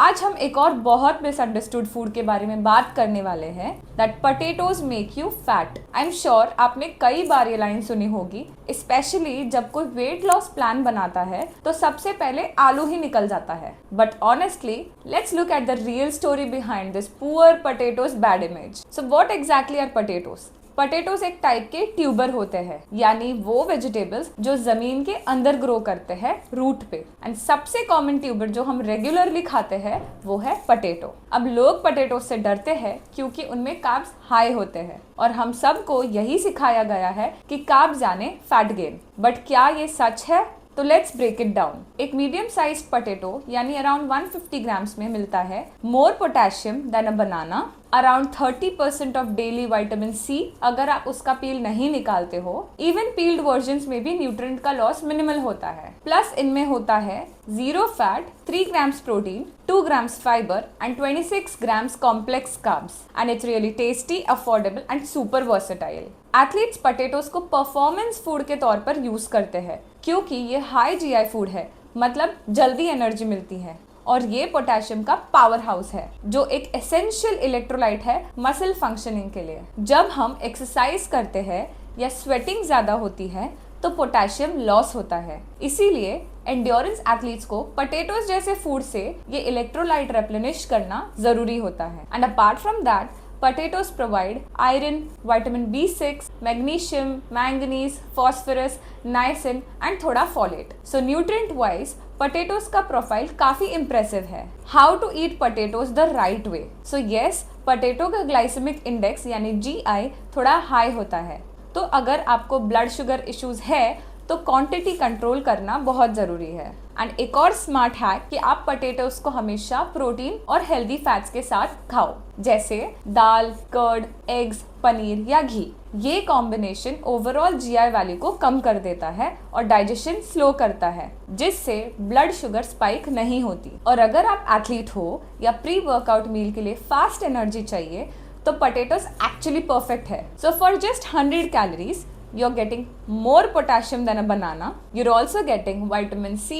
आज हम एक और बहुत मिसअंडरस्टूड फूड के बारे में बात करने वाले हैं, that potatoes make you fat. I am sure आपने कई बार ये लाइन सुनी होगी, स्पेशली जब कोई वेट लॉस प्लान बनाता है तो सबसे पहले आलू ही निकल जाता है। But honestly let's look at the real story behind this poor potatoes bad image. So what exactly are potatoes? Potatoes एक टाइप के ट्यूबर होते हैं, यानी वो वेजिटेबल्स जो जमीन के अंदर ग्रो करते हैं रूट पे। एंड सबसे कॉमन ट्यूबर जो हम रेगुलरली खाते हैं वो है पोटैटो। अब लोग पोटैटो से डरते हैं क्योंकि उनमें कार्ब्स हाई होते हैं और हम सबको यही सिखाया गया है कि कार्ब्स यानी फैट गेन। बट क्या ये सच है? तो लेट्स ब्रेक इट डाउन। एक मीडियम साइज पोटैटो यानी अराउंड 150 ग्राम्स में मिलता है more potassium than a banana, around 30% of daily vitamin C अगर आप उसका पील नहीं निकालते हो। इवन पील्ड वर्जन्स में भी न्यूट्रिएंट का लॉस मिनिमल होता है। प्लस इनमें होता है 0 fat, 3 grams protein, 2 grams fibre and 26 grams complex carbs. And it's really tasty, affordable and super versatile. Athletes potatoes को परफॉर्मेंस फूड के तौर पर यूज करते हैं क्योंकि ये हाई जीआई फूड है, मतलब जल्दी एनर्जी मिलती है। और ये पोटेशियम का पावर हाउस है जो एक एसेंशियल इलेक्ट्रोलाइट है मसल फंक्शनिंग के लिए। जब हम एक्सरसाइज करते हैं या स्वेटिंग ज्यादा होती है तो पोटेशियम लॉस होता है। इसीलिए एंड्योरेंस एथलीट्स को पोटैटोज जैसे फूड से ये इलेक्ट्रोलाइट रिप्लेनिश करना जरूरी होता है। And apart from that, potatoes provide iron, vitamin B6, magnesium, manganese, phosphorus, niacin and थोड़ा folate. So nutrient wise, potatoes का प्रोफाइल काफी इम्प्रेसिव है। How to eat potatoes the right way? So yes, potato का glycaemic index यानी GI थोड़ा high होता है। तो अगर आपको ब्लड शुगर इश्यूज है तो क्वांटिटी कंट्रोल करना बहुत जरूरी है। एंड एक और स्मार्ट हैक कि आप पोटैटोज को हमेशा प्रोटीन और हेल्दी फैट्स के साथ खाओ, जैसे दाल, कर्ड, एग्स, पनीर या घी। ये कॉम्बिनेशन ओवरऑल जीआई वैल्यू को कम कर देता है और डाइजेशन स्लो करता है, जिससे ब्लड शुगर स्पाइक नहीं होती। और अगर आप एथलीट हो या प्री वर्कआउट मील के लिए फास्ट एनर्जी चाहिए तो पोटैटोज एक्चुअली परफेक्ट है। So for just 100 calories you're getting more potassium than a banana. You're also getting vitamin C,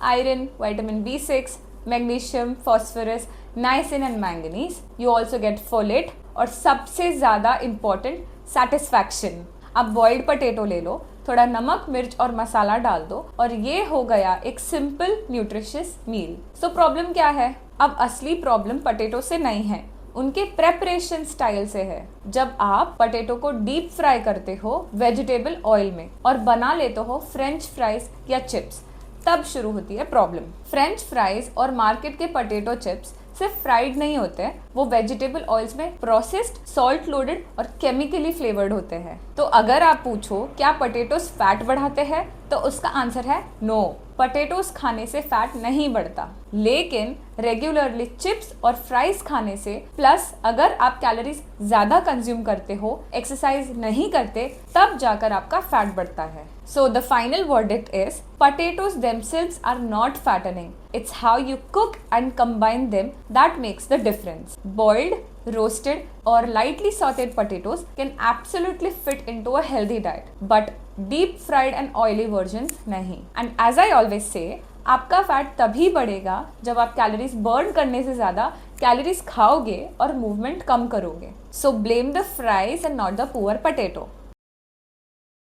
iron, vitamin B6, magnesium, phosphorus, niacin and manganese. You also get folate और सबसे ज़्यादा important satisfaction. अब boiled potato ले लो, थोड़ा नमक, मिर्च और मसाला डाल दो और ये हो गया एक simple nutritious meal. So problem क्या है? अब असली प्रॉब्लम पोटैटो से नहीं है, उनके प्रेपरेशन स्टाइल से है। जब आप पोटैटो को डीप फ्राई करते हो वेजिटेबल ऑयल में और बना लेते हो फ्रेंच फ्राइज या चिप्स, तब शुरू होती है प्रॉब्लम। फ्रेंच फ्राइज और मार्केट के पोटैटो चिप्स सिर्फ फ्राइड नहीं होते, वो वेजिटेबल ऑयल्स में प्रोसेस्ड, सॉल्ट लोडेड और केमिकली फ्लेवर्ड होते हैं। तो अगर आप पूछो क्या पोटैटोज फैट बढ़ाते हैं, तो उसका आंसर है नो। पोटैटोज खाने से फैट नहीं बढ़ता, लेकिन रेगुलरली चिप्स और फ्राइज खाने से, प्लस अगर आप कैलोरीज ज्यादा कंज्यूम करते हो, एक्सरसाइज नहीं करते, तब जाकर आपका फैट बढ़ता है। So the final verdict is potatoes themselves are not fattening. It's how you cook and combine them that makes the difference. Boiled, roasted or lightly sauteed potatoes can absolutely fit into a healthy diet, but deep fried and oily versions नहीं। And as I always say, आपका fat तभी बढ़ेगा जब आप calories burn करने से ज्यादा calories खाओगे और मूवमेंट कम करोगे। So blame the fries and not the poor potato.